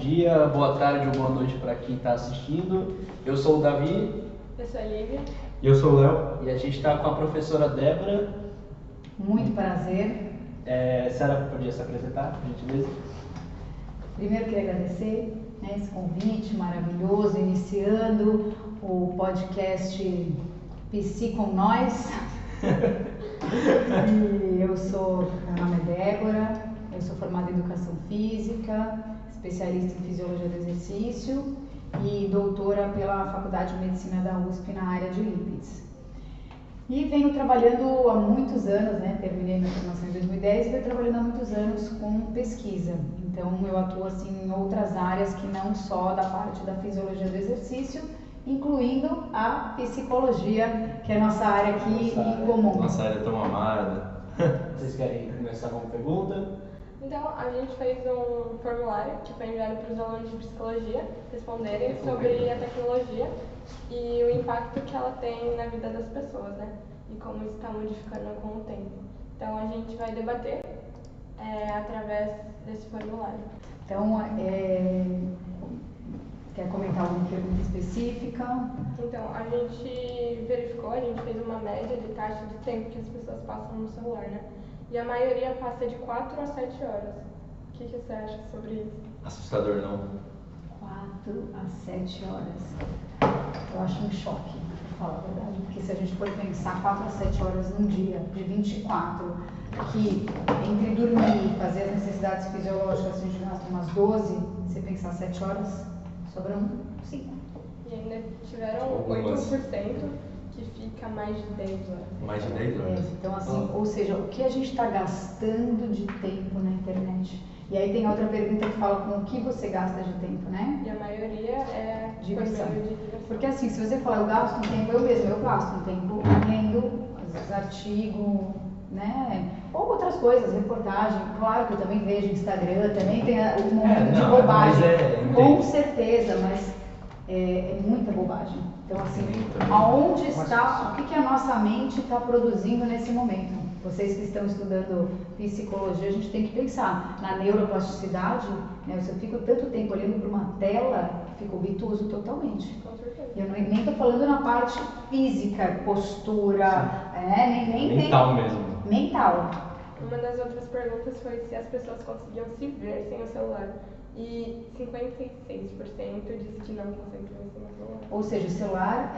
dia, boa tarde ou boa noite para quem está assistindo. Eu sou o Davi. Eu sou a Lívia. E eu sou o Léo. E a gente está com a professora Débora. Muito prazer. Sara, podia se apresentar, por gentileza? Primeiro queria agradecer esse convite maravilhoso, iniciando o podcast Psi com Nós. E meu nome é Débora, eu sou formada em Educação Física, especialista em Fisiologia do Exercício e doutora pela Faculdade de Medicina da USP na área de lípids. E venho trabalhando há muitos anos, terminei minha formação em 2010 e venho trabalhando há muitos anos com pesquisa. Então eu atuo assim, em outras áreas que não só da parte da Fisiologia do Exercício, incluindo a psicologia, que é a nossa área aqui em comum. Nossa área tão amada. Vocês querem começar com uma pergunta? Então, a gente fez um formulário que foi enviado para os alunos de psicologia responderem sobre a tecnologia e o impacto que ela tem na vida das pessoas, e como isso está modificando com o tempo. Então, a gente vai debater através desse formulário. Então, quer comentar alguma pergunta específica? Então, a gente verificou, a gente fez uma média de taxa de tempo que as pessoas passam no celular, E a maioria passa de 4 a 7 horas. O que você acha sobre isso? Assustador, não? 4 a 7 horas. Eu acho um choque, pra falar a verdade. Porque se a gente for pensar 4 a 7 horas num dia, de 24, que entre dormir e fazer as necessidades fisiológicas a gente gasta umas 12, você pensar 7 horas, sobram 5. E ainda tiveram 8% que fica mais de 10 horas. Mais de 10 horas? Então assim, ou seja, o que a gente está gastando de tempo na internet? E aí tem outra pergunta que fala com o que você gasta de tempo, E a maioria é diversão. Por meio de diversão. Porque assim, se você falar eu gasto um tempo, eu gasto um tempo lendo, às vezes artigo, ou outras coisas, reportagem. Claro que eu também vejo Instagram, também tem um momento de bobagem. Com certeza, mas é muita bobagem. Então assim, aonde está, o que a nossa mente está produzindo nesse momento? Vocês que estão estudando psicologia, a gente tem que pensar na neuroplasticidade, Se eu fico tanto tempo olhando para uma tela, fico obtuso totalmente. Com certeza. Eu nem estou falando na parte física, postura, nem mental mesmo. Mental. Uma das outras perguntas foi se as pessoas conseguiam se ver sem o celular. E 56% disse que não conseguem se ver sem o celular. Ou seja, o celular,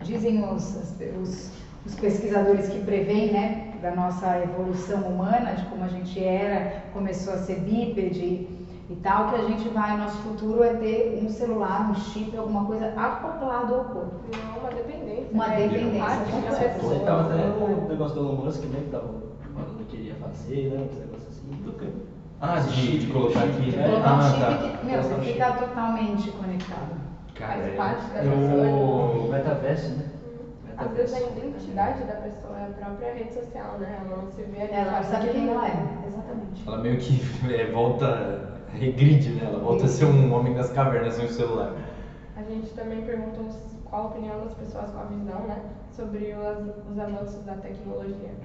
dizem os pesquisadores que preveem, da nossa evolução humana, de como a gente era, começou a ser bípede e tal, que a gente vai, nosso futuro é ter um celular, um chip, alguma coisa acoplado ao corpo. Não, uma dependência. Uma dependência da completa. Você estava até no negócio do Elon Musk, que tava falando que queria fazer, uns negócios assim. De colocar aqui, Colocar chip que, você fica totalmente conectado. Cara, Faz parte da pessoa. O metaverso, Às vezes a identidade da pessoa é a própria rede social, Ela não se vê ali. Ela sabe quem ela é, exatamente. Ela meio que regride, Ela volta a ser um homem das cavernas sem o celular. A gente também perguntou qual a opinião das pessoas com a visão, sobre os avanços da tecnologia.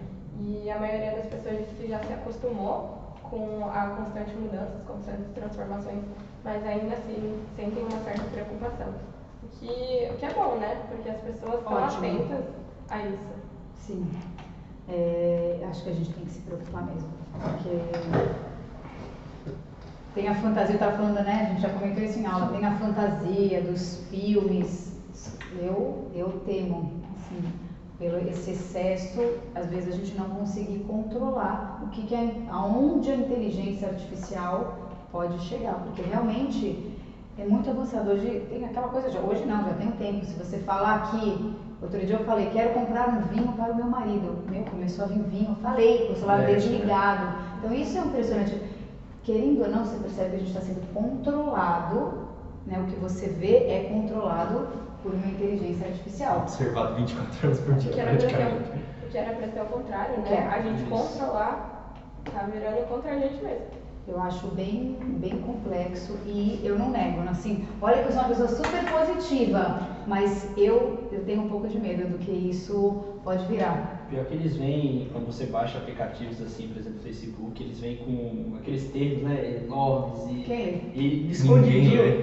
E a maioria das pessoas disse que já se acostumou com a constante mudança, as constantes transformações, mas ainda assim sentem uma certa preocupação. O que é bom, Porque as pessoas estão atentas a isso. Sim. Acho que a gente tem que se preocupar mesmo. Porque tem a fantasia, eu estava falando, a gente já comentou isso em aula, tem a fantasia dos filmes. Eu temo, assim, pelo esse excesso, às vezes a gente não conseguir controlar aonde a inteligência artificial pode chegar, porque realmente é muito avançado. Hoje tem aquela coisa, hoje não, já tem um tempo. Se você falar aqui, outro dia eu falei, quero comprar um vinho para o meu marido. Começou a vir vinho, eu falei, com o celular desligado. Então isso é impressionante. Querendo ou não, você percebe que a gente está sendo controlado, o que você vê é controlado por uma inteligência artificial. Observado 24 horas por dia, O que era para ser o contrário, A gente controlar, tá virando contra a gente mesmo. Eu acho bem complexo e eu não nego, assim, olha que eu sou uma pessoa super positiva, mas eu tenho um pouco de medo do que isso pode virar. Pior que eles vêm, quando você baixa aplicativos assim, por exemplo, Facebook, eles vêm com aqueles termos, né, enormes e escondidinho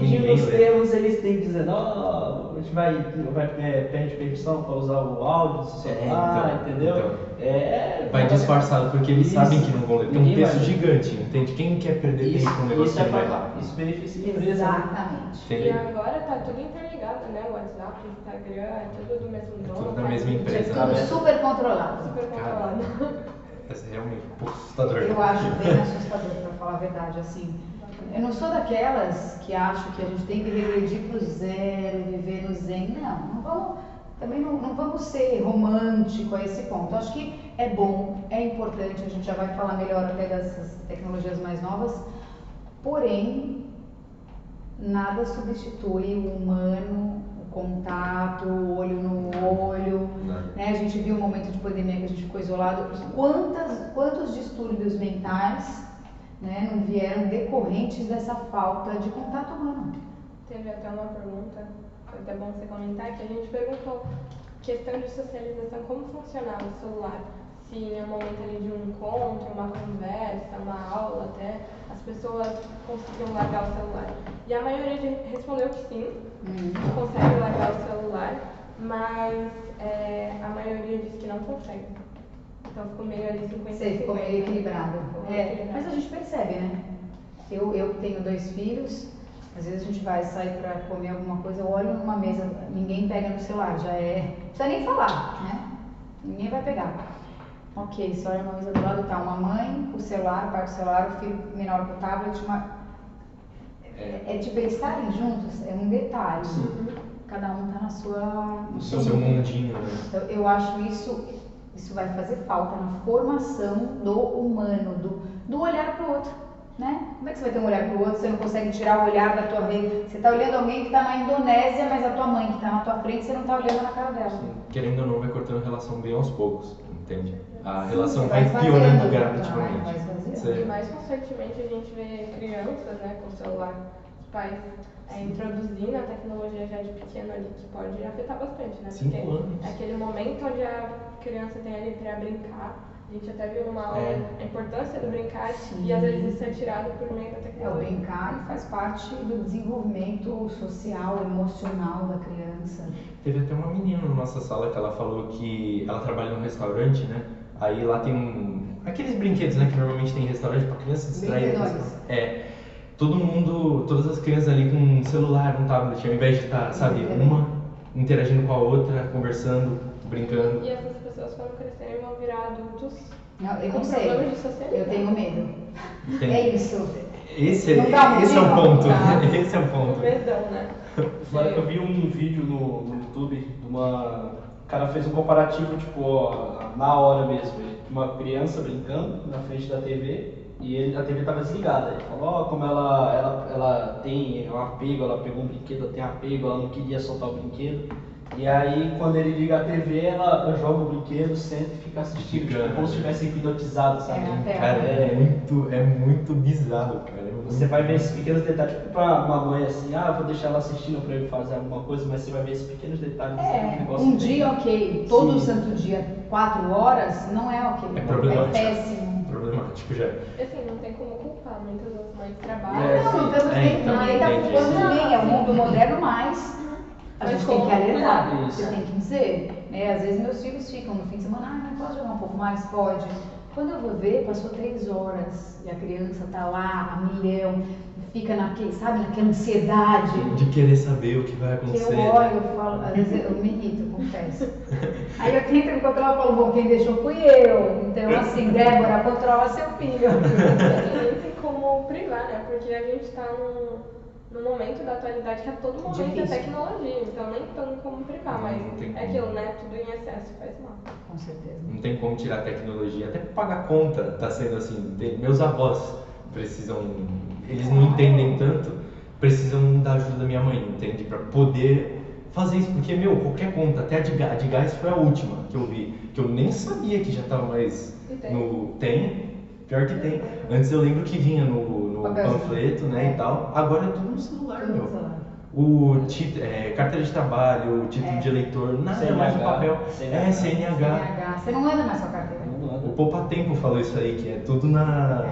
Ninguém nos lê. termos eles têm dizendo, ó, a gente pede permissão para usar o áudio do seu celular, entendeu? Vai disfarçado, porque eles Isso. sabem que não vão ler. Tem um Ninguém texto vai ler. gigante, entende? Quem quer perder tempo com um negócio Isso é que não vai pra, lá? isso beneficia a empresa. Né? Exatamente. E Entendeu? agora tá tudo interligado, né? O WhatsApp, o Instagram, é tudo do mesmo dono. tudo da faz mesma tudo empresa, Tudo né? super controlado. Super controlado. Essa é realmente um pouco assustador. Eu acho bem assustador, pra falar a verdade, assim. Eu não sou daquelas que acham que a gente tem que regredir pro zero, viver no zen. Não vamos, também não vamos ser romântico a esse ponto. Acho que é bom, é importante, a gente já vai falar melhor até dessas tecnologias mais novas, porém, nada substitui o humano, o contato, o olho no olho. Né? A gente viu um momento de pandemia que a gente ficou isolado. Quantos distúrbios mentais, né, não vieram decorrentes dessa falta de contato humano? Teve até uma pergunta, foi até bom você comentar, que a gente perguntou questão de socialização, como funcionava o celular. Se em um momento ali de um encontro, uma conversa, uma aula até, as pessoas conseguiam largar o celular. E a maioria respondeu que sim, consegue largar o celular, mas a maioria disse que não consegue. Então ficou meio ali 50-50. Você ficou meio equilibrado. Ficou meio equilibrado. Mas a gente percebe, né? Eu que tenho 2 filhos, às vezes a gente vai sair pra comer alguma coisa, eu olho numa mesa, ninguém pega no celular, já não precisa nem falar, né? Ninguém vai pegar. Ok, você olha uma mesa do lado, tá uma mãe, o celular, o pai com o celular, o filho menor com o tablet, tipo, eles estarem juntos, é um detalhe. Cada um tá No seu mundinho, né? Então, eu acho isso vai fazer falta na formação do humano, do olhar pro outro, né? Como é que você vai ter um olhar pro outro, você não consegue tirar o olhar da tua rede? Você tá olhando alguém que tá na Indonésia, mas a tua mãe que tá na tua frente, você não tá olhando na cara dela. Querendo ou não, vai cortando a relação bem aos poucos, entende? A Sim, relação você vai esvaziando, piorando vai gradativamente. esvaziando. Você- E mais constantemente a gente vê crianças, né, com o celular, os pais introduzindo a tecnologia já de pequeno ali, que pode afetar bastante, né? 5 Porque anos. é aquele momento onde a criança tem ali para brincar. A gente até viu numa aula a importância do brincar e às vezes isso é tirado por meio da O tecnologia. brincar faz parte do desenvolvimento social, emocional da criança. Teve até uma menina na nossa sala que ela falou que ela trabalha num restaurante, né? Aí lá tem aqueles brinquedos, né, que normalmente tem em restaurante pra criança distrair. Brinquedões. Todo mundo, todas as crianças ali com um celular, um tablet, ao invés de estar, sabe, uma interagindo com a outra, conversando, brincando. E essas pessoas quando crescerem vão virar adultos Não, eu com não sei. problemas de socializar. Eu tenho medo. Entende? É isso. Esse Não dá um é o tiro, ponto. tá? Esse é o ponto. Medão, né? Agora eu vi um vídeo no YouTube de o cara fez um comparativo, tipo, ó, na hora mesmo, uma criança brincando na frente da TV e a TV estava desligada. Ele falou, ó, como ela tem um apego, ela pegou um brinquedo, ela tem apego, ela não queria soltar o brinquedo. E aí, quando ele liga a TV, ela joga o brinquedo, senta e fica assistindo, tipo, como se estivesse hipnotizado, sabe? Cara, é muito bizarro, cara. Você vai ver esses pequenos detalhes, tipo pra uma mãe assim, eu vou deixar ela assistindo pra eu fazer alguma coisa, mas você vai ver esses pequenos detalhes. Um dia ok, todo Sim. santo dia, 4 horas, não é ok. É problemático. péssimo. Problemático já. Assim, não tem como culpar, muitas das mães É, trabalham. Não, estamos então, ninguém tá entendi. culpando ninguém, é o mundo moderno, mas a Mas gente tem que como alertar, cuidar? você Isso. tem que dizer. Né? Às vezes meus filhos ficam no fim de semana, não pode jogar um pouco mais? Pode. Quando eu vou ver, passou 3 horas e a criança tá lá a milhão, fica naquela ansiedade. De querer saber o que vai Que acontecer. eu olho, eu falo, às vezes eu me irrito, eu confesso. Aí eu tento me controlar e falo, bom, quem deixou fui eu. Então, assim, Débora, controla seu filho. Assim, nem tem como privar, né? Porque a gente tá num momento da atualidade que a todo momento Difícil. é tecnologia, então nem tem como privar, mas Não tem é como. aquilo, né? Tudo em excesso faz mal. Com certeza. Não tem como tirar a tecnologia, até pra pagar conta tá sendo assim. Meus avós precisam, eles não entendem tanto, precisam da ajuda da minha mãe, entende? Pra poder fazer isso, porque, qualquer conta, até a de gás foi a última que eu vi, que eu nem sabia que já tava mais E tem. Pior que tem. Antes eu lembro que vinha no Papelzinho. panfleto, né, e tal, agora é tudo no celular, Tudo no meu. celular. Carteira de trabalho, o título de eleitor, nada mais no papel. CNH. Você não anda mais com a carteira. O Poupa Tempo falou isso aí, que é tudo na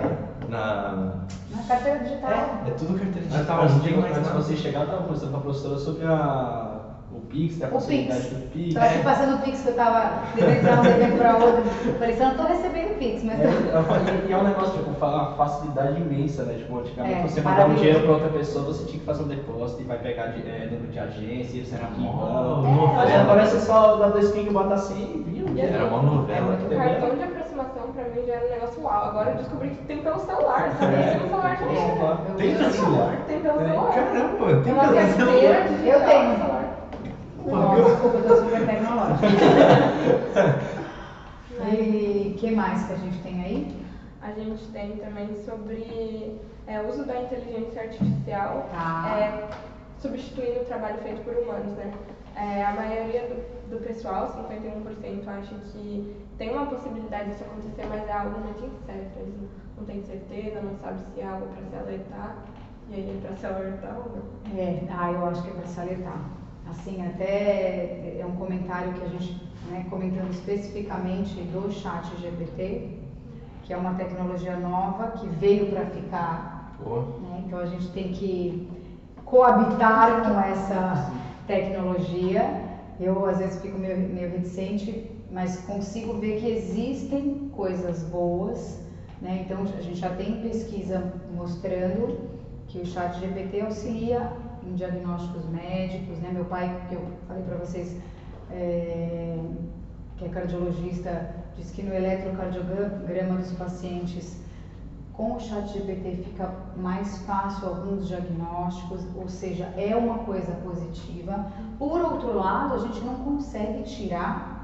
carteira digital. É tudo carteira digital, não tem mais antes nada. de você chegar, eu estava conversando com a professora sobre o Pix, a possibilidade do Pix. Estava aqui passando o Pix que eu estava devendo um devendo para outra. Falei, eu não estou recebendo Pix, mas... E é um negócio, tipo, uma facilidade imensa, né? Tipo, antigamente você mandar um dinheiro para outra pessoa, você tinha que fazer um depósito e vai pegar número de agência, você tem que ir em banco. Mas agora você só dá 2 cliques e bota assim e viu? Era uma novela. O cartão de aproximação pra mim já era um negócio uau. Agora eu descobri que tem pelo celular, sabe? Isso no celular também. Tem pelo celular? Tem pelo celular. Caramba, tem uma pelo celular. Eu tenho. celular. Desculpa, eu tô super tecnológica. E o que mais que a gente tem aí? A gente tem também sobre o uso da inteligência artificial substituindo o trabalho feito por humanos, né? A maioria do pessoal, 51%, acha que tem uma possibilidade disso acontecer, mas é algo muito incerto. Eles não têm certeza, não sabem se é algo para se alertar. E aí é para se alertar ou não? Eu acho que é para se alertar. Assim, até é um comentário que a gente, comentando especificamente do ChatGPT, que é uma tecnologia nova que veio para ficar. Então a gente tem que coabitar com essa tecnologia. Eu às vezes fico meio reticente, mas consigo ver que existem coisas boas, né? Então a gente já tem pesquisa mostrando que o ChatGPT auxilia em diagnósticos médicos, né? Meu pai, que eu falei para vocês, que é cardiologista, diz que no eletrocardiograma dos pacientes com o ChatGPT fica mais fácil alguns diagnósticos, ou seja, é uma coisa positiva. Por outro lado, a gente não consegue tirar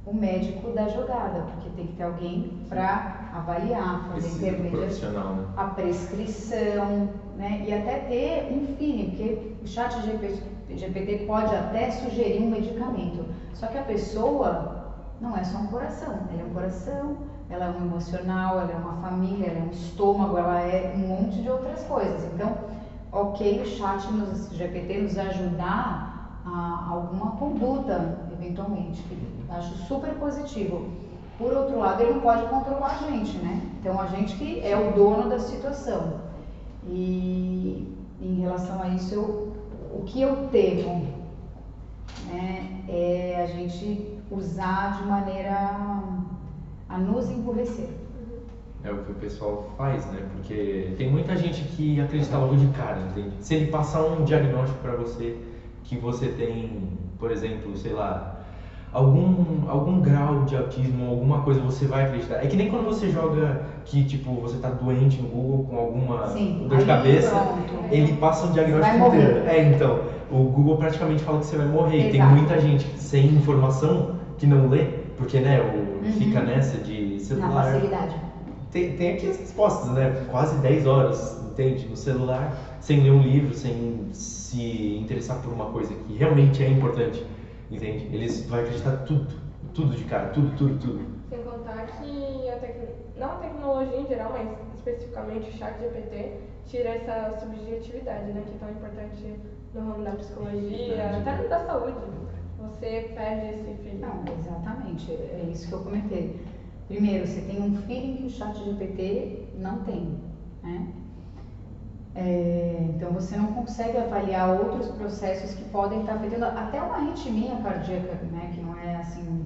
o médico da jogada, porque tem que ter alguém para avaliar, fazer intermediação, né? a prescrição, né? E até ter um feeling, porque o ChatGPT pode até sugerir um medicamento, só que a pessoa não é só um coração, ela é um coração, ela é um emocional, ela é uma família, ela é um estômago, ela é um monte de outras coisas. Então, ok, o GPT nos ajudar a alguma conduta, eventualmente, que acho super positivo. Por outro lado, ele não pode controlar a gente, né? Então, a gente que é o dono da situação. E em relação a isso, o que eu temo, né, é a gente usar de maneira a nos emburrecer. É o que o pessoal faz, né? Porque tem muita gente que acredita logo de cara, entende? Se ele passar um diagnóstico para você que você tem, por exemplo, sei lá, algum grau de autismo, alguma coisa, você vai acreditar. É que nem quando você joga que, tipo, você tá doente no Google com alguma dor de cabeça, ele passa um diagnóstico inteiro. Então, o Google praticamente fala que você vai morrer. Exato. Tem muita gente sem informação que não lê, porque, né, fica nessa de celular. Na facilidade. Tem aqui as respostas, né? Quase 10 horas, entende? No celular, sem ler um livro, sem se interessar por uma coisa que realmente é importante, entende? Eles vão acreditar tudo de cara, tudo. Sem contar que não a tecnologia em geral, mas especificamente o ChatGPT tira essa subjetividade, né? Que é tão importante no ramo da psicologia, até no da saúde. Você perde esse feeling. Não, exatamente, é isso que eu comentei. Primeiro, você tem um feeling que o ChatGPT não tem, né? Então você não consegue avaliar outros processos que podem estar afetando até uma arritmia cardíaca, né? Que não é assim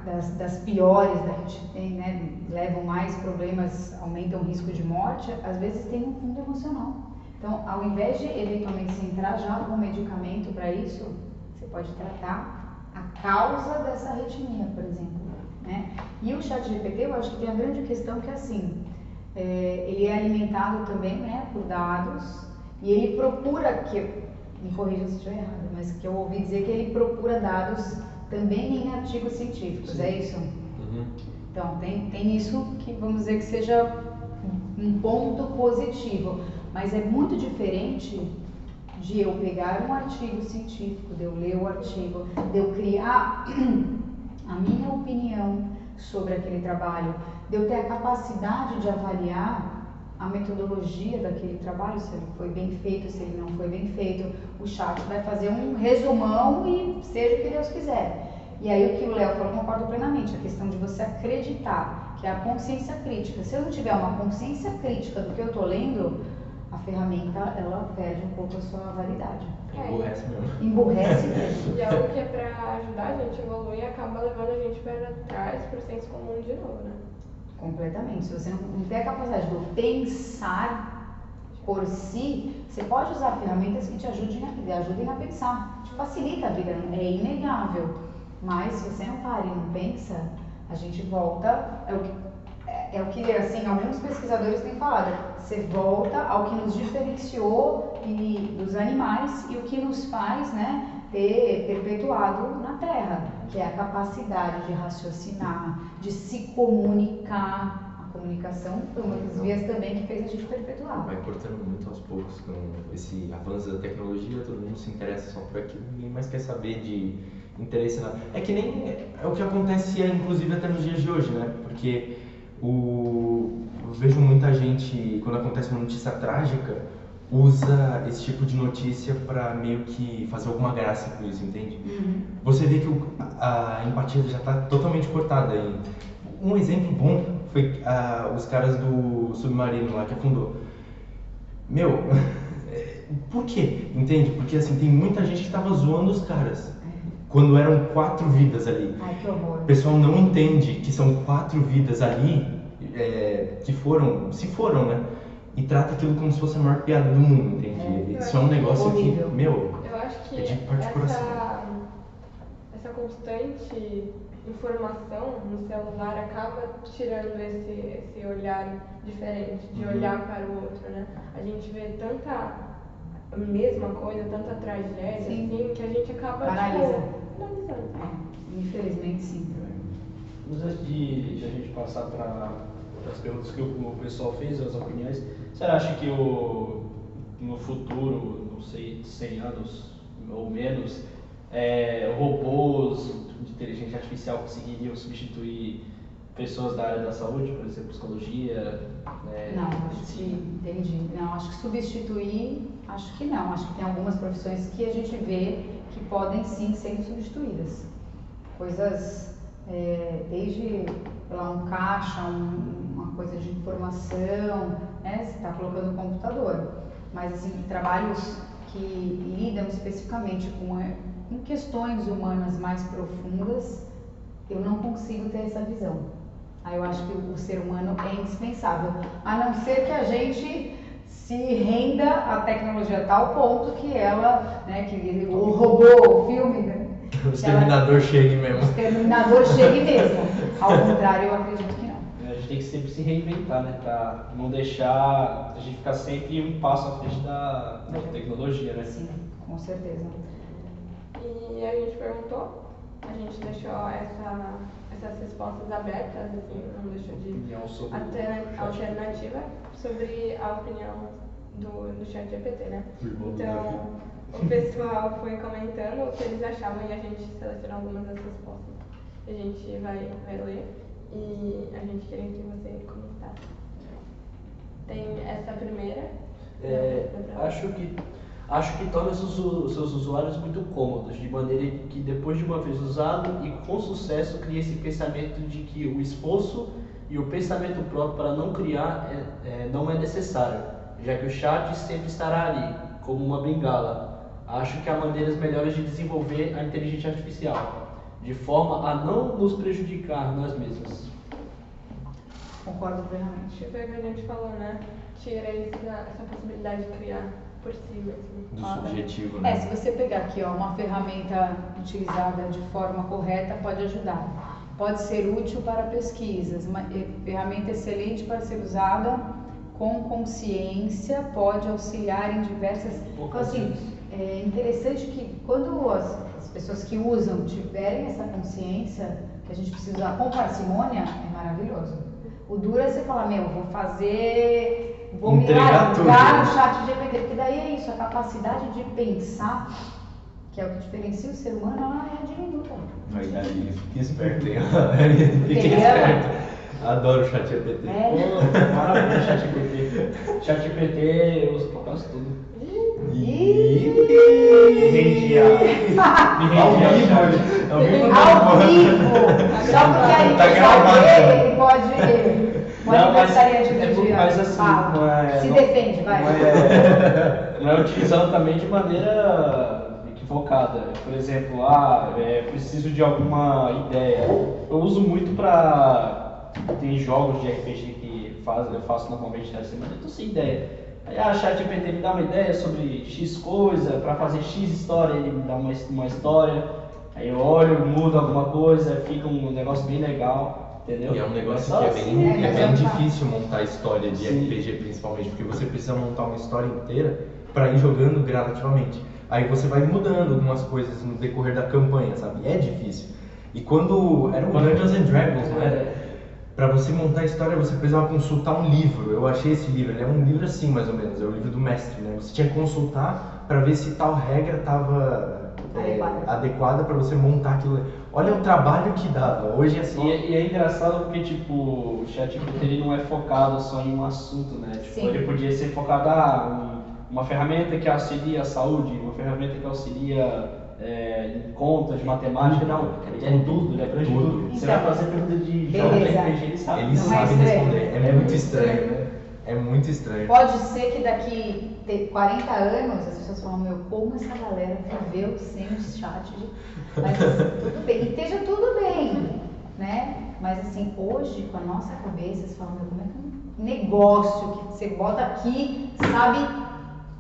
das piores que a gente tem, né? Levam mais problemas, aumentam o risco de morte. Às vezes tem um fundo emocional. Então, ao invés de eventualmente se entrar já com medicamento para isso, você pode tratar a causa dessa arritmia, por exemplo, né? E o ChatGPT, eu acho que tem a grande questão que é assim, ele é alimentado também, né, por dados, e ele procura, me corrija se estiver errado, mas que eu ouvi dizer que ele procura dados também em artigos científicos. Sim. É isso? Uhum. Então, tem isso que vamos dizer que seja um ponto positivo, mas é muito diferente de eu pegar um artigo científico, de eu ler o artigo, de eu criar a minha opinião sobre aquele trabalho, de eu ter a capacidade de avaliar a metodologia daquele trabalho, se ele foi bem feito, se ele não foi bem feito. O chat vai fazer um resumão e seja o que Deus quiser. E aí o que o Léo falou, eu concordo plenamente, a questão de você acreditar, que é a consciência crítica. Se eu não tiver uma consciência crítica do que eu estou lendo, a ferramenta, ela perde um pouco a sua validade. Emburrece mesmo. Emburrece mesmo. E algo que é pra ajudar a gente a evoluir acaba levando a gente para trás pro senso comum de novo, né? Completamente. Se você não tem a capacidade de pensar por si, você pode usar ferramentas que te ajudem a pensar. Te facilita a vida, é inegável. Mas se você não para e não pensa, a gente volta, é o que assim, alguns pesquisadores têm falado, você volta ao que nos diferenciou dos animais e o que nos faz, né, ter perpetuado na Terra, que é a capacidade de raciocinar, de se comunicar. A comunicação foi uma das vias também que fez a gente perpetuar. Vai cortando muito aos poucos com esse avanço da tecnologia, todo mundo se interessa só por aquilo, ninguém mais quer saber de interesse na... É que nem é o que acontece, inclusive, até nos dias de hoje, né? Porque eu vejo muita gente, quando acontece uma notícia trágica, usa esse tipo de notícia para meio que fazer alguma graça com isso, entende? Uhum. Você vê que a empatia já está totalmente cortada aí. Um exemplo bom foi os caras do submarino lá que afundou. Meu, por quê? Entende? Porque assim, tem muita gente que estava zoando os caras. Quando eram 4 vidas ali. Ai, que horror. O pessoal não entende que são 4 vidas ali que se foram, né? E trata aquilo como se fosse a maior piada do mundo, entende? Isso é um negócio horrível. que, meu, Eu acho que é de parte de coração. essa constante informação no celular acaba tirando esse olhar diferente, de olhar para o outro, né? A gente vê tanta mesma coisa, tanta tragédia, Sim. assim, que a gente acaba Paralisa. analisando. Infelizmente, sim. Mas antes de a gente passar para as perguntas que o pessoal fez, as opiniões, você acha que no futuro, não sei, 100 anos ou menos, robôs de inteligência artificial conseguiriam substituir pessoas da área da saúde, por exemplo, psicologia? Não, acho que entendi. Não, acho que substituir, acho que não. Acho que tem algumas profissões que a gente vê que podem sim ser substituídas. Coisas desde um caixa, uma coisa de informação, né? Você está colocando no computador. Mas assim, trabalhos que lidam especificamente com questões humanas mais profundas, eu não consigo ter essa visão. Aí eu acho que o ser humano é indispensável, a não ser que a gente se renda à tecnologia a tal ponto que ela, né, que o robô, o filme, né, o exterminador chegue mesmo. O exterminador chegue mesmo. Ao contrário, eu acredito que não. A gente tem que sempre se reinventar, né? Pra não deixar a gente ficar sempre um passo à frente da tecnologia, né? Sim, com certeza. E a gente perguntou, a gente deixou essas respostas abertas, assim, não deixou de Opinião sobre alternativa sobre a opinião do chat GPT, né? Então, o pessoal foi comentando o que eles achavam e a gente selecionou algumas das respostas. A gente vai ler e a gente queria que você comentasse. Tem essa primeira. Acho que torna os seus usuários muito cômodos, de maneira que depois de uma vez usado e com sucesso cria esse pensamento de que o esforço e o pensamento próprio para não criar não é necessário, já que o chat sempre estará ali, como uma bengala. Acho que há maneiras melhores de desenvolver a inteligência artificial, de forma a não nos prejudicar nós mesmos. Concordo plenamente. Foi o que a gente falou, né? Tira essa possibilidade de criar por si mesmo. Do subjetivo, né? Se você pegar aqui, uma ferramenta utilizada de forma correta pode ajudar. Pode ser útil para pesquisas, uma ferramenta excelente para ser usada com consciência, pode auxiliar em diversas... Então, assim, é interessante que quando as pessoas que usam tiverem essa consciência, que a gente precisa usar com parcimônia, é maravilhoso. O duro é você falar, vou me largar no chat GPT, porque daí é isso, a capacidade de pensar, que é o que diferencia o ser humano, ela é diminuta. Mas aí, fique esperto, hein? Fique esperto. Adoro o chat GPT. Maravilha, chat GPT. ChatGPT eu uso pra quase tudo. Ih! Me rendia. Me Ao rendia. vivo, chat. ao vivo Ao não. vivo! Só porque a gente Tá gravado. ele pode Não, mas, gostaria de pedir. mas assim, Fala. não é. Se não- defende, vai. Não é utilizando também de maneira equivocada. Por exemplo, preciso de alguma ideia. Eu uso muito pra. Tem jogos de RPG que eu faço normalmente na semana, eu tô sem ideia. Aí a ChatGPT me dá uma ideia sobre X coisa, pra fazer X história, ele me dá uma história. Aí eu olho, mudo alguma coisa, fica um negócio bem legal, entendeu? E é um negócio só que é assim, bem, né? é Mas bem é um difícil montar história de Sim. RPG, principalmente, porque você precisa montar uma história inteira para ir jogando gradativamente. Aí você vai mudando algumas coisas no decorrer da campanha, sabe? É difícil. E quando era o Dungeons and Dragons, não era? Para você montar a história, você precisava consultar um livro. Eu achei esse livro, ele é um livro assim, mais ou menos, é o livro do mestre, né? Você tinha que consultar para ver se tal regra estava adequada para você montar aquilo. Olha o trabalho que dava. Hoje é só... E é engraçado porque, tipo, o ChatGPT ele não é focado só em um assunto, né? Tipo, Sim. ele podia ser focado uma ferramenta que auxilia a saúde, uma ferramenta que auxilia em contas, matemática, não. Ele é tudo, ele abrange Tudo. tudo. Você Então, vai fazer pergunta de jogo de beleza. RPG, ele sabe. Ele Não é sabe estranho. responder. É muito estranho, né? É muito estranho. Pode ser que daqui 40 anos as pessoas falam, meu, como essa galera viveu sem o chat, mas tudo bem, e esteja tudo bem, né? Mas assim, hoje, com a nossa cabeça, você fala, meu, como é que um negócio que você bota aqui sabe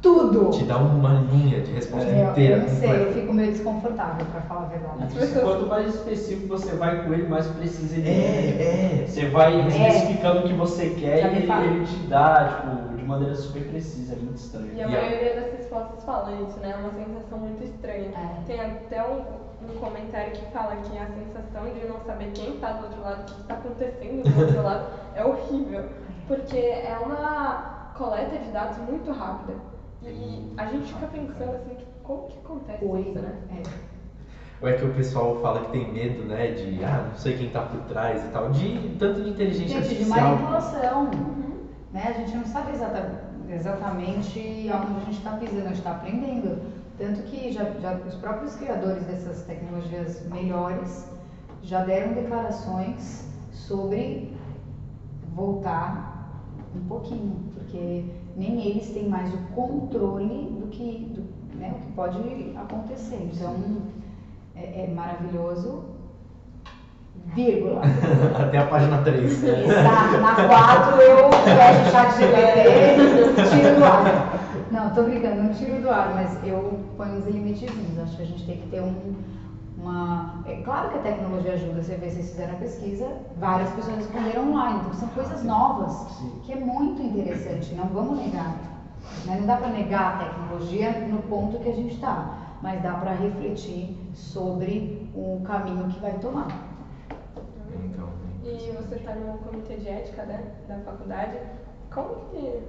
tudo? Te dá uma linha de resposta Eu inteira. não sei, eu completa. fico meio desconfortável, pra falar a verdade. Quanto mais específico você vai com ele, mais preciso ele É. Você vai especificando o que você quer Já e me ele, fala. ele te dá, tipo, de maneira super precisa, é muito estranho. E a maioria das respostas fala isso, né? É uma sensação muito estranha. É. Tem até um comentário que fala que a sensação de não saber quem está do outro lado, o que está acontecendo do outro lado, é horrível. Porque é uma coleta de dados muito rápida. E a gente fica pensando assim, como que acontece isso, né? Ou é que o pessoal fala que tem medo, né, de, não sei quem tá por trás e tal, tanto de inteligência Gente, de artificial. manipulação, né? A gente não sabe exatamente aonde a gente está pisando, a gente está aprendendo. Tanto que já os próprios criadores dessas tecnologias melhores já deram declarações sobre voltar um pouquinho, porque nem eles têm mais o controle do que pode acontecer. Então, é maravilhoso, vírgula. Até a página 3. Exato, na 4 eu fecho o chat GPT, tiro do ar. Não, tô brincando, não tiro do ar, mas eu ponho uns limitezinhos. Acho que a gente tem que ter É claro que a tecnologia ajuda, você vê, vocês fizeram a pesquisa, várias pessoas responderam online, então são coisas novas, que é muito interessante, não vamos negar. Né? Não dá para negar a tecnologia no ponto que a gente está, mas dá para refletir sobre o caminho que vai tomar. Então, E você está no comitê de ética, né, da faculdade. Como que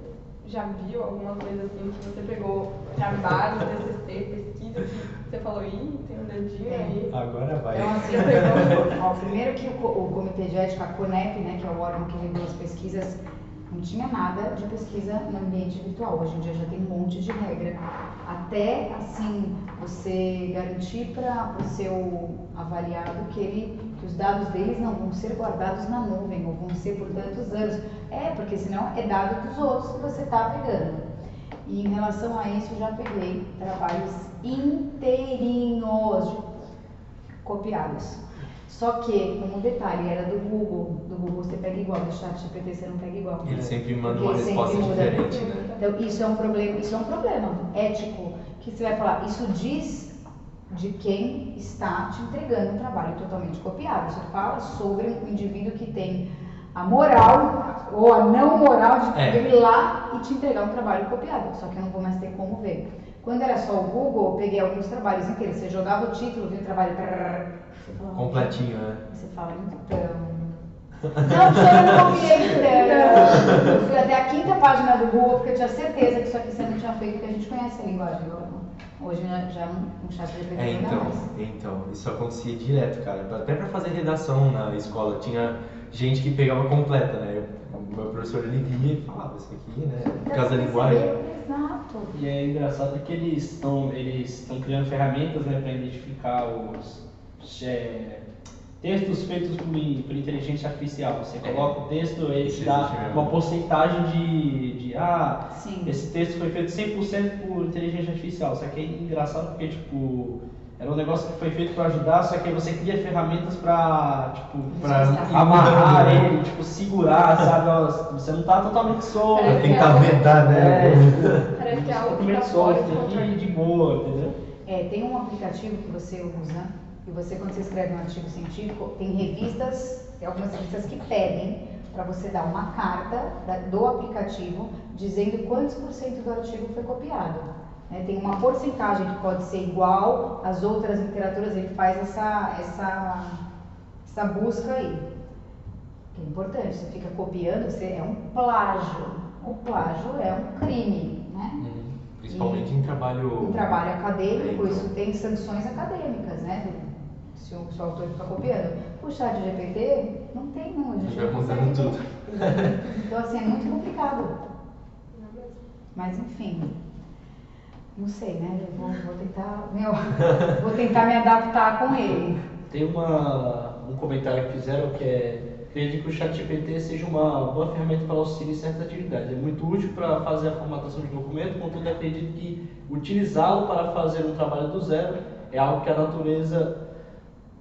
já viu alguma coisa assim que você pegou trabalho, TCC, pesquisa, que você falou, tem um dedinho aí? agora vai. Então, assim, ó, primeiro que o comitê de ética, a CONEP, né, que é o órgão que regula as pesquisas, não tinha nada de pesquisa no ambiente virtual. Hoje em dia já tem um monte de regra. Até, assim, você garantir para o seu avaliado que os dados deles não vão ser guardados na nuvem, ou vão ser por tantos anos. Porque senão é dado dos outros que você está pegando. E em relação a isso, eu já peguei trabalhos inteirinhos copiados. Só que, um detalhe, era do Google você pega igual, do ChatGPT você não pega igual. Ele sempre manda Porque uma sempre resposta muda. diferente, né? Então, isso é um problema ético, que você vai falar, isso diz de quem está te entregando um trabalho totalmente copiado. Isso fala sobre um indivíduo que tem a moral ou a não moral de ir lá e te entregar um trabalho copiado, só que eu não vou mais ter como ver. Quando era só o Google, eu peguei alguns trabalhos inteiros, você jogava o título, via o trabalho, você falava, Completinho, né? você fala, então... Não, eu não copiei, então. Eu fui até a 5ª página do Google, porque eu tinha certeza que isso aqui você não tinha feito, porque a gente conhece a linguagem. Hoje já no chat GPT não é mais. Então, isso acontecia direto, cara. Até pra fazer redação na escola, tinha gente que pegava completa, né? meu professor ele via e falava isso aqui, né? Por Deve causa da perceber, linguagem. Exato. E é engraçado que eles estão criando ferramentas, né, para identificar os textos feitos por inteligência artificial. Você coloca o texto, ele Isso te dá existe mesmo. uma porcentagem Sim. esse texto foi feito 100% por inteligência artificial. Só que é engraçado porque, tipo, era um negócio que foi feito para ajudar, só que aí você cria ferramentas para, tipo, amarrar ele, tipo, segurar, sabe? Você não tá totalmente solto. Parece Tem que aventar, né? Parece que é algo que totalmente tá fora solto, de tem que controle. ir de boa, entendeu? Tem um aplicativo que você usa, e você, quando você escreve um artigo científico, tem revistas, tem algumas revistas que pedem para você dar uma carta do aplicativo dizendo quantos por cento do artigo foi copiado. Tem uma porcentagem que pode ser igual às outras literaturas, ele faz essa busca aí. Que é importante, você fica copiando, é um plágio. O plágio é um crime, né? Principalmente em trabalho... Em trabalho acadêmico, Então. isso tem sanções acadêmicas, né? Se o autor fica copiando. O ChatGPT não tem, não. A gente Já não consegue mudando ver. tudo. Então, assim, é muito complicado. Não mesmo. Mas, enfim, não sei, né? Eu vou tentar, vou tentar me adaptar com ele. Tem um comentário que fizeram que acredito que o ChatGPT seja uma boa ferramenta para auxílio em certas atividades. É muito útil para fazer a formatação de documento, contudo acredito que utilizá-lo para fazer um trabalho do zero é algo que a natureza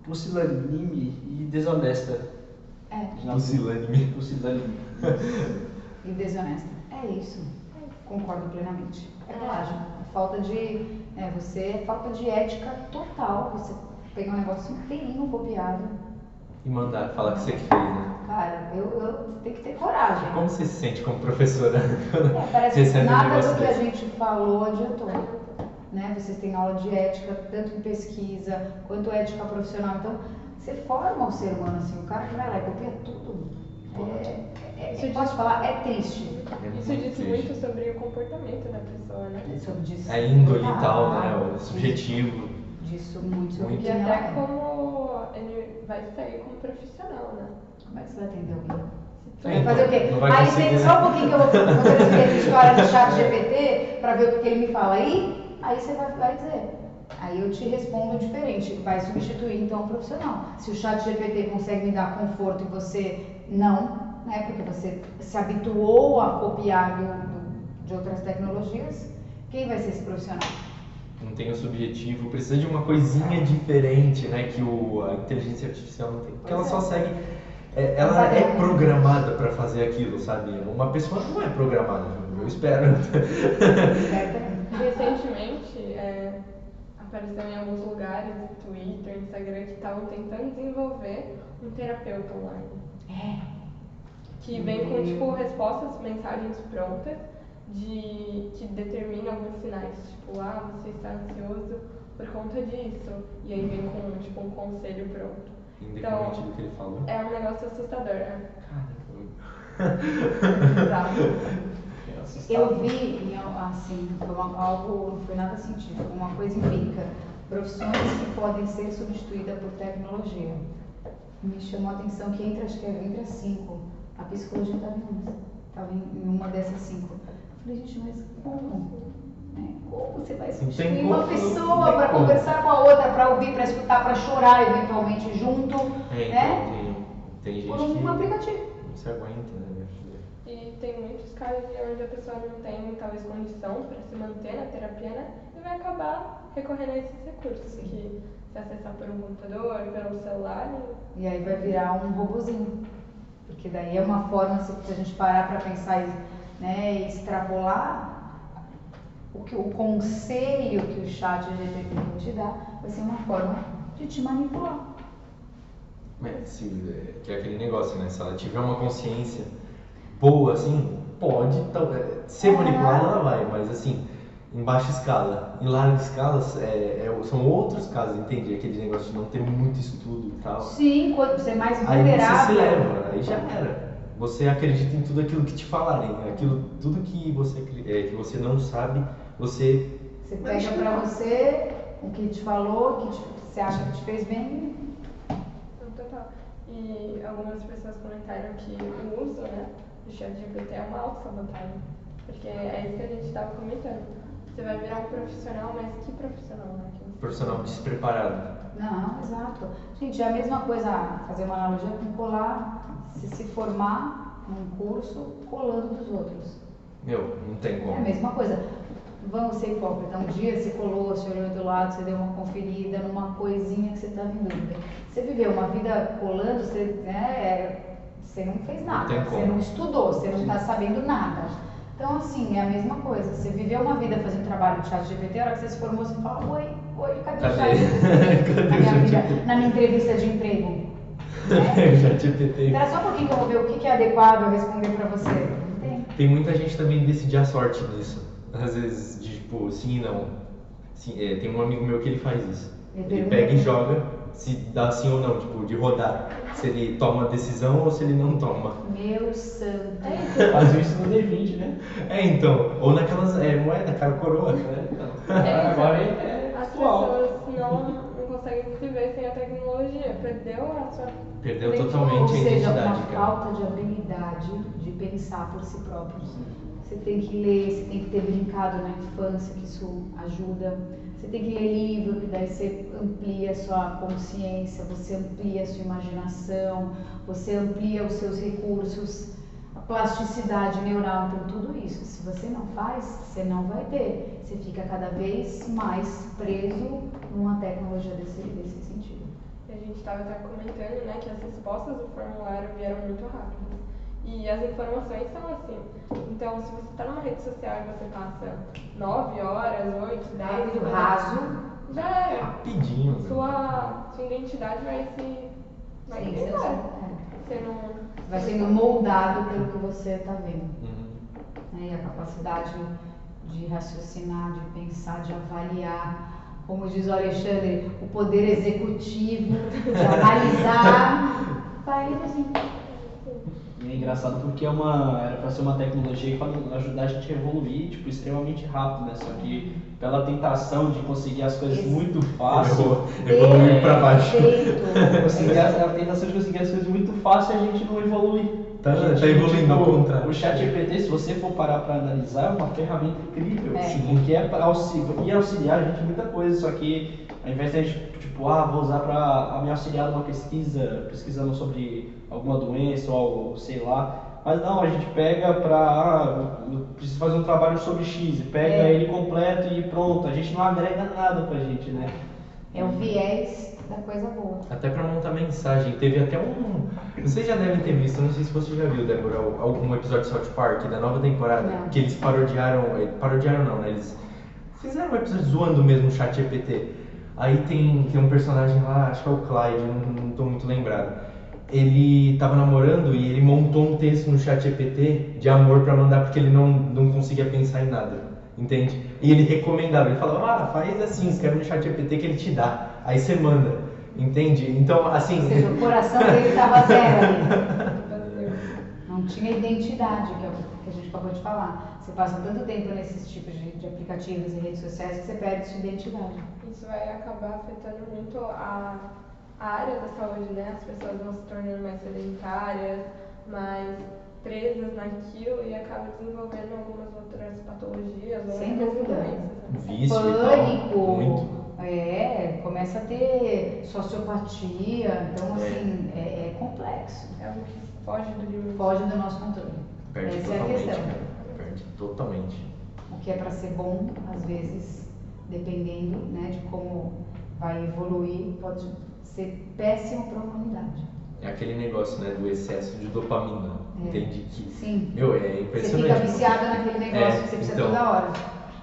pusilânime e desonesta. Pusilânime. Pusilânime. E desonesta. É isso. Concordo plenamente. É plágio. Falta de falta de ética total. Você pegar um negócio inteirinho copiado. E mandar, falar que você que fez, né? Cara, eu tenho que ter coragem. Como você se sente como professora? Parece que Recebe um nada negócio do que a desse? gente falou adiantou. Né? Vocês têm aula de ética, tanto em pesquisa quanto ética profissional. Então, você forma o ser humano assim. O cara que vai lá e copia tudo. Posso falar? É triste. Isso diz muito sobre o comportamento da pessoa, né? Disso. A índole e tal, né? O subjetivo. Disso muito sobre Muito. E quem ela até é. como ele vai sair como profissional, né? Como é que você vai atender alguém? Se Vai fazer o quê? Não vai Aí conseguir, tem né? só um pouquinho que eu vou transferir a história do chat GPT para ver o que ele me fala aí você vai dizer. Aí eu te respondo diferente, vai substituir então o profissional. Se o chat GPT consegue me dar conforto e você não, né? Porque você se habituou a copiar de outras tecnologias, quem vai ser esse profissional? Não tem o subjetivo, precisa de uma coisinha diferente, né? Que a inteligência artificial não tem. Porque ela só segue. Ela é programada para fazer aquilo, sabe? Uma pessoa não é programada, eu espero. Recentemente, apareceu em alguns lugares, Twitter, Instagram, que estavam tentando desenvolver um terapeuta online. Que vem com, tipo, respostas, mensagens prontas, que determinam alguns sinais. Tipo, você está ansioso por conta disso. E aí vem com, tipo, um conselho pronto. Independente do que ele falou. É um negócio assustador, né? Eu vi, assim, algo, não foi nada científico, uma coisa empírica, profissões que podem ser substituídas por tecnologia. Me chamou a atenção que acho que entre as 5, a psicologia estava em uma dessas 5. Eu falei, gente, mas como? Como você vai substituir uma pessoa para conversar com a outra, para ouvir, para escutar, para chorar eventualmente junto, né? Tem gente Por um aplicativo. não se aguenta, né? E tem muitos casos onde a pessoa não tem talvez condição para se manter na terapia, né? E vai acabar recorrendo a esses recursos que se acessar por um computador, pelo celular. E aí vai virar um robozinho. Porque daí é uma forma, se a gente parar para pensar e extrapolar, o conselho que o chat GPT vai te dar vai ser uma forma de te manipular. Que é aquele negócio, né? Se ela tiver uma consciência boa, assim, pode ser manipulada, ela vai, mas assim, em baixa escala. Em larga escala, são outros casos, entende? Aquele negócio de não ter muito estudo e tal. Sim, quando você é mais Aí vulnerável. você se leva, aí já era. Você acredita em tudo aquilo que te falarem, tudo que você não sabe, você pega pra você o que te falou, você acha que te fez bem. Total. E algumas pessoas comentaram que o uso, né, do ChatGPT é uma autossabotagem. Porque é isso que a gente estava comentando. Você vai virar um profissional, mas que profissional, né? Profissional despreparado. Não, exato. Gente, é a mesma coisa, fazer uma analogia com colar, se formar num curso colando dos outros. Meu, não tem É como. a mesma coisa. Vamos ser hipócrita. Um dia você colou, você olhou do lado, você deu uma conferida numa coisinha que você estava em dúvida. Você viveu uma vida colando, você não fez nada, tem você como. não estudou, você não está sabendo nada. Então, assim, é a mesma coisa. Você viveu uma vida fazendo trabalho de ChatGPT, a hora que você se formou, você fala, oi, cadê o ChatGPT? Na minha entrevista de emprego. Né? ChatGPT. Espera só um pouquinho que eu vou ver o que é adequado eu responder para você. Não tem? Tem muita gente também decidir a sorte nisso. Às vezes, de tipo, sim e não. Sim, tem um amigo meu que ele faz isso. Ele pega e joga, se dá sim ou não, tipo, de rodar. Se ele toma a decisão ou se ele não toma. Meu santo. Faz isso no D20, né? Então. Ou naquelas moeda, cara, coroa. Agora é As atual. pessoas não conseguem viver sem a tecnologia. Perdeu a sua Perdeu identidade. totalmente Ou a seja, identidade, uma cara. falta de habilidade de pensar por si próprios. Você tem que ler, você tem que ter brincado na infância, que isso ajuda. Você tem que ler livro, que daí você amplia a sua consciência, você amplia a sua imaginação, você amplia os seus recursos, a plasticidade neural, então tudo isso. Se você não faz, você não vai ter. Você fica cada vez mais preso numa tecnologia desse sentido. A gente estava até comentando, né, que as respostas do formulário vieram muito rápidas. E as informações são assim. Então, se você está numa rede social e você passa 9 horas, 8, 10 Rápido, horas, raso. já é. Rapidinho, meu. Sua identidade vai Sim, ser você embora. é. Você não... Vai sendo moldado pelo que você está vendo. Uhum. Né? E a capacidade de raciocinar, de pensar, de avaliar, como diz o Alexandre, o poder executivo, de analisar, vai assim. E é engraçado porque era pra ser uma tecnologia que vai ajudar a gente a evoluir, tipo, extremamente rápido, né? Só que pela tentação de conseguir as coisas muito fácil, Evoluir pra baixo. a tentação de conseguir as coisas muito fácil, a gente não evolui. Tá A gente, evoluindo ao contrário. O ChatGPT, se você for parar para analisar, é uma ferramenta incrível, É. porque é para auxiliar a gente em muita coisa, só que ao invés de a gente, tipo, vou usar para me auxiliar numa pesquisando sobre alguma doença ou algo, sei lá, mas não, a gente pega eu preciso fazer um trabalho sobre X, e pega ele completo e pronto, a gente não agrega nada pra gente, né? É o viés da coisa boa. Até pra montar mensagem. Teve até vocês já devem ter visto, não sei se você já viu, Débora, algum episódio de South Park da nova temporada, Não. que eles parodiaram não, né? Eles fizeram um episódio zoando mesmo o ChatGPT. Aí tem um personagem lá, acho que é o Clyde, não tô muito lembrado. Ele tava namorando e ele montou um texto no ChatGPT de amor pra mandar porque ele não conseguia pensar em nada, entende? E ele recomendava, ele falava, faz assim, escreve no ChatGPT que ele te dá, aí você manda, entende? Então, assim... Ou seja, o coração dele estava zero ali. Não tinha identidade, que é o que a gente acabou de falar. Você passa tanto tempo nesses tipos de aplicativos e redes sociais que você perde sua identidade. Isso vai acabar afetando muito a área da saúde, né? As pessoas vão se tornando mais sedentárias, mais presas naquilo e acabam desenvolvendo algumas outras patologias ou Sem outras dúvida. doenças. Né? Vício e tal, Pânico, muito. começa a ter sociopatia, então assim, é complexo. É algo que foge do limite. Foge do nosso controle. Perde Essa é a totalmente, questão. cara. Perde totalmente. O que é para ser bom, às vezes, dependendo, né, de como vai evoluir, pode ser péssimo para a humanidade. É aquele negócio, né, do excesso de dopamina, entende? Que, Sim. meu, é Você impressionante. fica viciado naquele negócio que você precisa então. toda hora.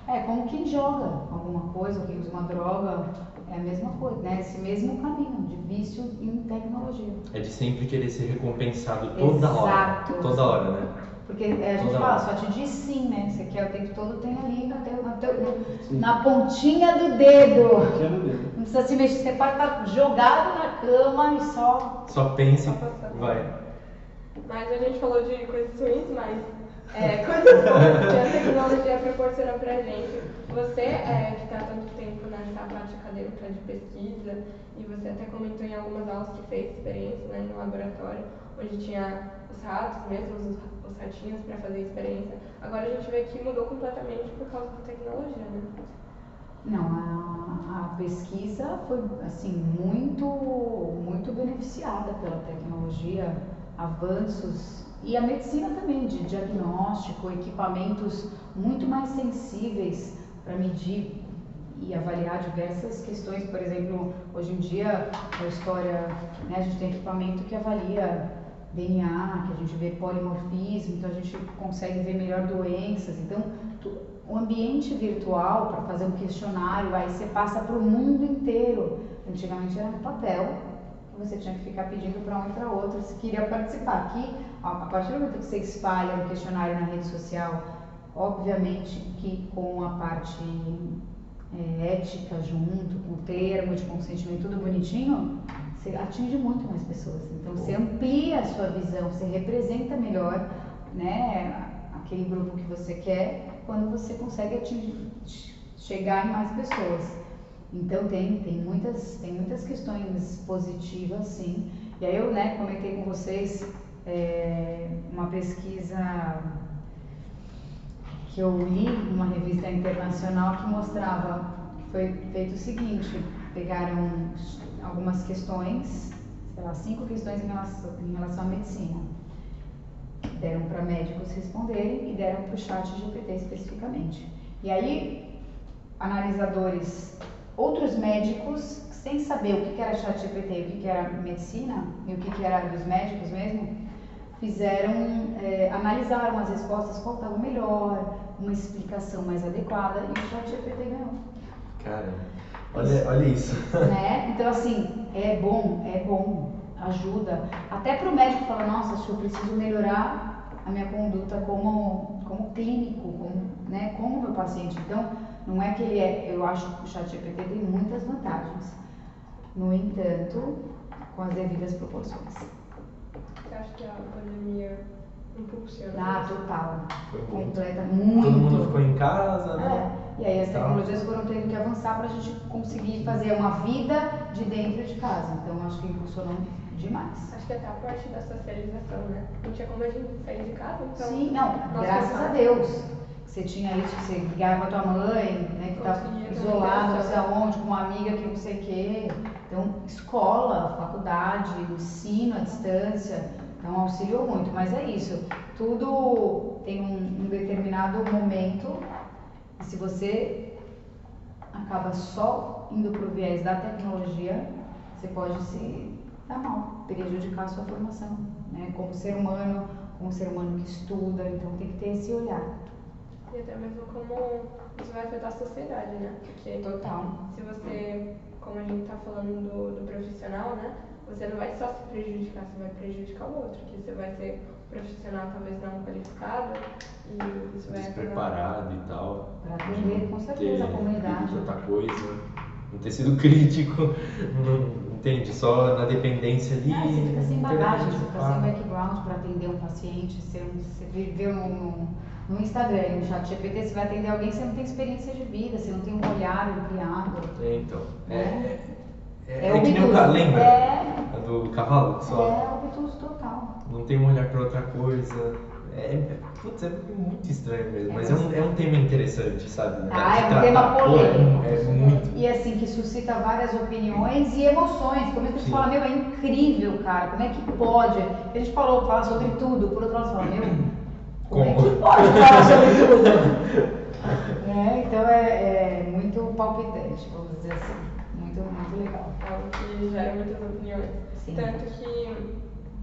É como quem joga alguma coisa, ou quem usa uma droga, é a mesma coisa, né? Esse mesmo caminho de vício em tecnologia. É de sempre querer ser recompensado toda hora. Exato. Toda hora, né? Porque a gente Toda fala, hora. só te diz sim, né? Você quer o tempo todo, tem ali na pontinha do dedo. Não precisa se mexer, você pode estar jogado na cama e só. Só pense, Só passar. vai. Mas a gente falou de coisas ruins, mas coisas boas que a tecnologia proporciona pra gente. Você que está há tanto tempo nessa parte acadêmica de pesquisa, e você até comentou em algumas aulas que fez experiência, né, no laboratório, onde tinha os ratos mesmo, os ratinhos para fazer experiência. Agora a gente vê que mudou completamente por causa da tecnologia, né? Não, a pesquisa foi assim muito beneficiada pela tecnologia, avanços e a medicina também de diagnóstico, equipamentos muito mais sensíveis para medir e avaliar diversas questões. Por exemplo, hoje em dia a história, né, a gente tem equipamento que avalia DNA, que a gente vê polimorfismo, então a gente consegue ver melhor doenças. Então, o ambiente virtual para fazer um questionário, aí você passa para o mundo inteiro. Antigamente era no papel, você tinha que ficar pedindo para um e para outro se queria participar. Aqui, a partir do momento que você espalha um questionário na rede social, obviamente que com a parte ética junto, com o termo de consentimento tudo bonitinho, você atinge muito mais pessoas. Então você amplia a sua visão, você representa melhor, né, aquele grupo que você quer quando você consegue chegar em mais pessoas. Então tem muitas questões positivas, sim. E aí eu, né, comentei com vocês uma pesquisa que eu li numa revista internacional que mostrava que foi feito o seguinte: pegaram algumas questões, sei lá, 5 questões em relação à medicina, deram para médicos responderem e deram para o ChatGPT especificamente. E aí, analisadores, outros médicos, sem saber o que era ChatGPT, o que era medicina e o que era dos médicos mesmo, analisaram as respostas, qual estava melhor, uma explicação mais adequada, e o ChatGPT ganhou. Cara, olha isso. Né? Então, assim, é bom, ajuda. Até para o médico falar, nossa, acho que eu preciso melhorar a minha conduta como clínico, como meu paciente. Então, não é que eu acho que o ChatGPT tem muitas vantagens. No entanto, com as devidas proporções. Você acha que a pandemia impulsiona? Total. Foi Completa, muito. Todo mundo ficou em casa, né? E aí as tecnologias foram tendo que avançar para a gente conseguir fazer uma vida de dentro de casa. Então acho que impulsionou demais. Acho que até a parte da socialização, né? Não tinha como a gente sair de casa, então... Sim, graças a Deus. Você tinha isso, você ligava pra tua mãe, né, que estava isolado, não sei aonde, com uma amiga que não sei o quê. Então, escola, faculdade, ensino à distância, então auxiliou muito. Mas é isso, tudo tem um determinado momento, e se você acaba só indo pro viés da tecnologia, você pode se dar mal, prejudicar a sua formação, né? Como ser humano que estuda, então tem que ter esse olhar. E até mesmo como isso vai afetar a sociedade, né? Porque Total. se você, como a gente está falando do profissional, né? Você não vai só se prejudicar, você vai prejudicar o outro, que você vai ser profissional talvez não qualificado e isso vai despreparado e tal. Para atender com certeza a comunidade. Tanta coisa, não ter sido crítico, não entende, só na dependência ali. Você fica sem bagagem, você fica sem background para atender um paciente, você viveu no Instagram, no ChatGPT, você vai atender alguém, você não tem experiência de vida, você não tem um olhar ampliado. Então, é que nem o cara, lembra? A do cavalo? É obtuso total. Não tem um olhar para outra coisa. Putz, é muito estranho mesmo, mas é um tema interessante, sabe? É um tema polêmico. É muito. E assim, que suscita várias opiniões e emoções. Como é que a gente fala, meu, é incrível, cara, como é que pode? A gente fala sobre tudo, por outro lado, você fala, meu, como é que pode falar sobre tudo? Então é muito palpitante, vamos dizer assim. Muito legal. Algo que gera muitas opiniões. Sim. Tanto que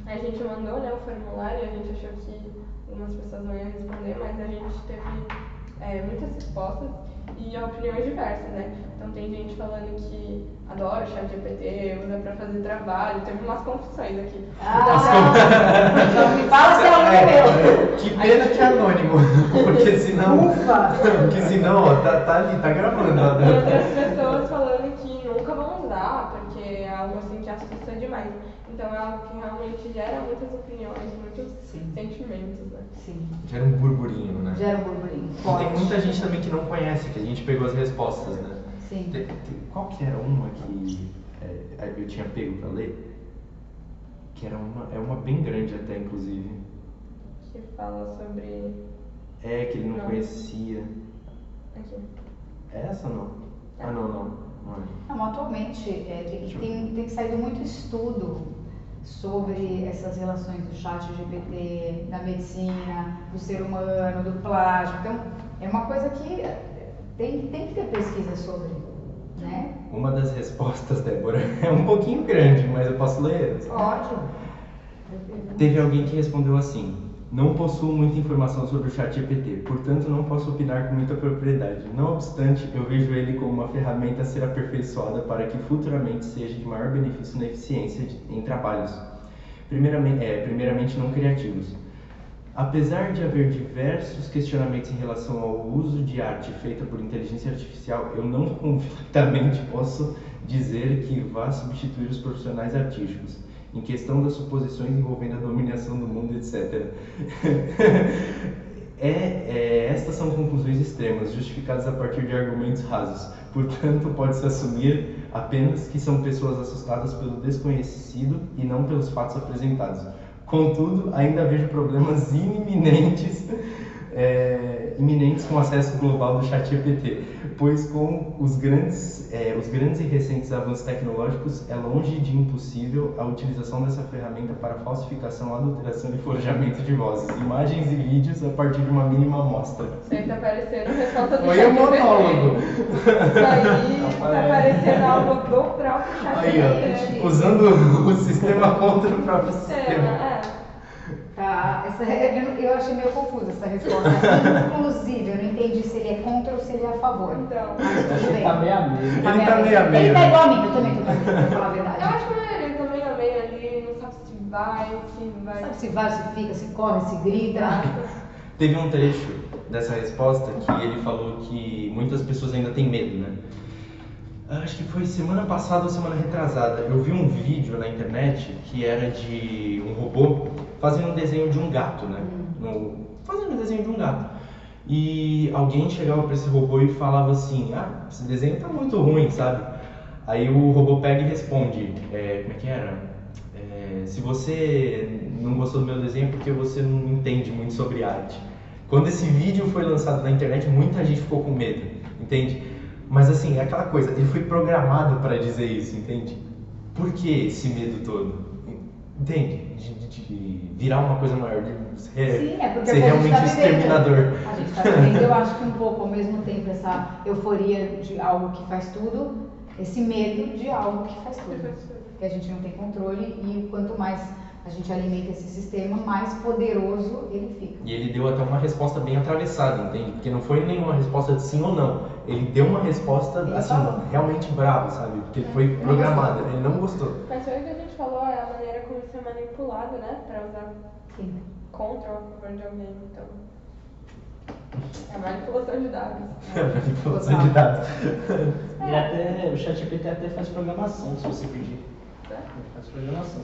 a gente mandou, né, o formulário, a gente achou que algumas pessoas não iam responder, mas a gente teve muitas respostas e opiniões diversas, né? Então tem gente falando que adora o ChatGPT, usa pra fazer trabalho, teve umas confusões aqui. Então me fala se é aluno meu. Que pena que é anônimo, porque senão, ó, tá ali, tá gravando. E outras pessoas falando que nunca vão usar, porque é algo assim que assusta demais. Então é algo que realmente gera muitas opiniões, muitos sentimentos, né? Sim. Gera um burburinho, né? Gera um burburinho. Tem muita gente também que não conhece, que a gente pegou as respostas, né? Sim. Qual que era uma que eu tinha pego pra ler? Que era uma bem grande até, inclusive. que fala sobre... É, que ele não Não. conhecia. Aqui. É essa ou não? Ah, não é. Não, atualmente tem saído muito estudo sobre essas relações do chat GPT, da medicina, do ser humano, do plágio. Então, é uma coisa que tem que ter pesquisa sobre, né? Uma das respostas, Débora, é um pouquinho grande, mas eu posso ler? Pode. Teve alguém que respondeu assim: não possuo muita informação sobre o ChatGPT, portanto não posso opinar com muita propriedade. Não obstante, eu vejo ele como uma ferramenta a ser aperfeiçoada para que futuramente seja de maior benefício na eficiência em trabalhos, primeiramente não criativos. Apesar de haver diversos questionamentos em relação ao uso de arte feita por inteligência artificial, eu não convictamente posso dizer que vá substituir os profissionais artísticos, em questão das suposições envolvendo a dominação do mundo, etc. Estas são conclusões extremas, justificadas a partir de argumentos rasos. Portanto, pode-se assumir apenas que são pessoas assustadas pelo desconhecido e não pelos fatos apresentados. Contudo, ainda vejo problemas iminentes com o acesso global do ChatGPT, pois com os grandes e recentes avanços tecnológicos é longe de impossível a utilização dessa ferramenta para falsificação, adulteração e forjamento de vozes, imagens e vídeos a partir de uma mínima amostra. Isso aí tá parecendo resposta do Foi chat um monólogo. Isso aí tá parecendo algo do próprio chat Aí, ó, usando o sistema contra o próprio sistema. Tá, eu achei meio confusa essa resposta. Inclusive, eu não entendi se ele é contra ou se ele é a favor. Então, Acho que tá meio a meio. Ele tá meio a meio. Ele tá igual a mim, eu também tô meio a meio, pra falar a verdade. eu acho que ele também é meio ali, não sabe se vai. Sabe se vai, se fica, se corre, se grita. Teve um trecho dessa resposta que ele falou que muitas pessoas ainda têm medo, né? Acho que foi semana passada ou semana retrasada. Eu vi um vídeo na internet que era de um robô fazendo um desenho de um gato, né? Fazendo um desenho de um gato. E alguém chegava para esse robô e falava assim: ah, esse desenho tá muito ruim, sabe? Aí o robô pega e responde: como é que era? Se você não gostou do meu desenho é porque você não entende muito sobre arte. Quando esse vídeo foi lançado na internet, muita gente ficou com medo, entende? Mas assim, é aquela coisa, ele foi programado para dizer isso, entende? Por que esse medo todo? Entende? De virar uma coisa maior, de Sim, é porque ser realmente tá exterminador. A gente está vivendo, eu acho que um pouco ao mesmo tempo, essa euforia de algo que faz tudo, esse medo de algo que faz tudo. Que a gente não tem controle e quanto mais a gente alimenta esse sistema, mais poderoso ele fica. E ele deu até uma resposta bem atravessada, entende? Porque não foi nenhuma resposta de sim ou não. Ele deu uma resposta, assim, realmente brava, sabe? Porque ele foi programado, ele não gostou. Mas foi o que a gente falou, é a maneira como isso é manipulado, né? Pra usar contra ou a favor de alguém, então... É manipulação de dados. Manipulação de dados. O ChatGPT até faz programação, se você pedir. Ele faz programação.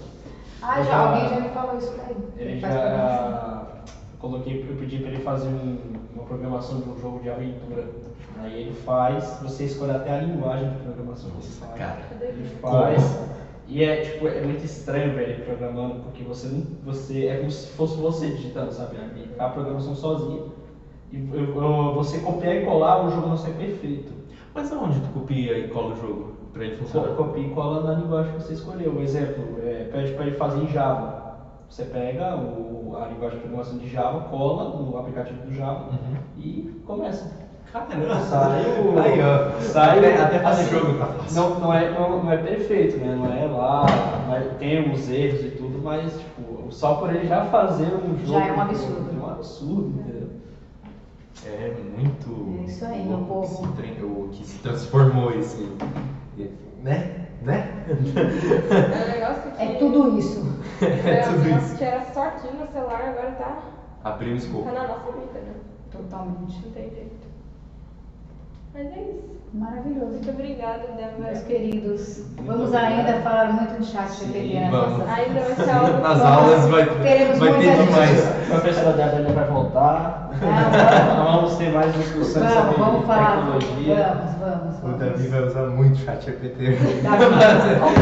Alguém já me falou isso daí. Ele eu pedi para ele fazer uma programação de um jogo de aventura. Aí ele faz, você escolhe até a linguagem de programação que ele faz. Cara, ele faz. E é muito estranho ver ele programando, porque você é como se fosse você digitando, sabe? A programação sozinha. E você copiar e colar, o jogo não sai perfeito. Mas aonde tu copia e cola o jogo para ele funcionar? Copia e cola na linguagem que você escolheu. Um exemplo, pede para ele fazer em Java. Você pega a linguagem de programação de Java, cola no aplicativo do Java e começa. Caramba! Sai, até fazer assim, jogo tá fácil. Não é perfeito, né? Não é lá, tem uns erros e tudo, mas tipo, só por ele já fazer um jogo. Já é um absurdo. É um absurdo, entendeu? É muito. É isso aí, meu povo. Que se transformou esse. Né? É um negócio que... É tudo isso. Tudo isso. Que era só aqui no celular, agora tá... Abriu o escopo. Tá na nossa vida, né? Totalmente. Não tem jeito. Mas é isso. Maravilhoso. Muito obrigada, Débora. Meus queridos, vamos obrigado. ainda falar muito de chat GPT nas vamos. nossas... Ainda vai ser algo... Nas aulas vai Teremos ter muita demais. A professora Débora vai voltar. Ah, Vamos vamos ter mais discussões sobre Vamos falar. tecnologia. Vamos. O Davi vai usar muito chat GPT. Davi, cuidado, por favor.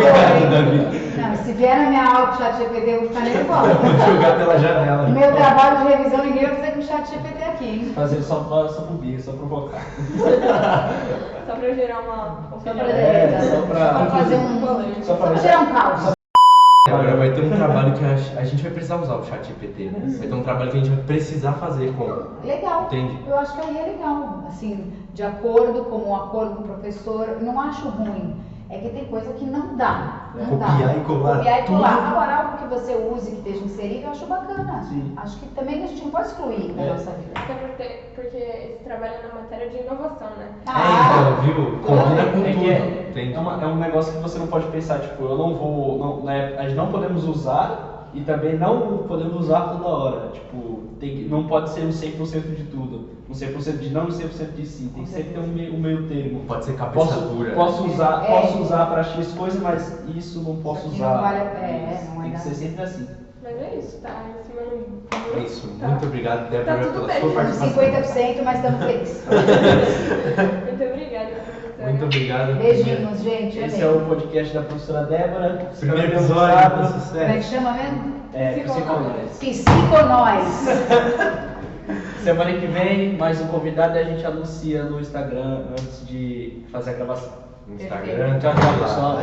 Cuidado, hein? Davi. Não, se vier na minha aula com o chat GPT, eu vou ficar nervosa. Vou jogar pela janela. No meu trabalho de revisão, ninguém vai fazer com o chat GPT aqui, hein? Fazer só pro Big, só provocar. Só pra gerar uma Só opinião. pra, só pra- fazer um. só pra- Só pra gerar um caos. Agora vai ter um trabalho que a gente vai precisar usar o chat GPT, né? Vai ter um trabalho que a gente vai precisar fazer com. Legal. Entende? Eu acho que aí é legal. Assim, de acordo com o acordo com o professor, eu não acho ruim. É que tem coisa que não dá. Não dá. Copiar e colar Copiar e tudo. colar. Agora, algo que você use, que esteja inserido, eu acho bacana. Sim. Acho que também a gente não pode excluir da nossa vida. Até porque eles trabalham na matéria de inovação, né? Então, viu? Combina com É que tudo. Entende? é um negócio que você não pode pensar, tipo, eu não vou. A gente não podemos usar e também não podemos usar toda hora. Tipo, não pode ser um 100% de tudo. Um 100% de não e 100% de si. Tem que sempre ter um meio termo. Pode ser cabeça dura. Posso usar, É. posso usar para X coisa, mas isso não posso Aqui usar. não vale- não Tem é que ser nada. sempre assim. Mas é isso, tá? Em cima É isso. Tá. Muito obrigado, Débora, Tá tudo pela bem. sua Estamos participação. 50%, mas estamos felizes. Muito obrigada, professora. Muito obrigado. Beijinhos, gente. Esse amei. é o podcast da professora Débora. Espero Primeiro que tenham episódio, gostado. com Como é que sucesso. chama mesmo? Psiconautas. Psiconóis. Semana que vem, mais um convidado e a gente anuncia no Instagram antes de fazer a gravação. Instagram, Tchau, tchau, pessoal.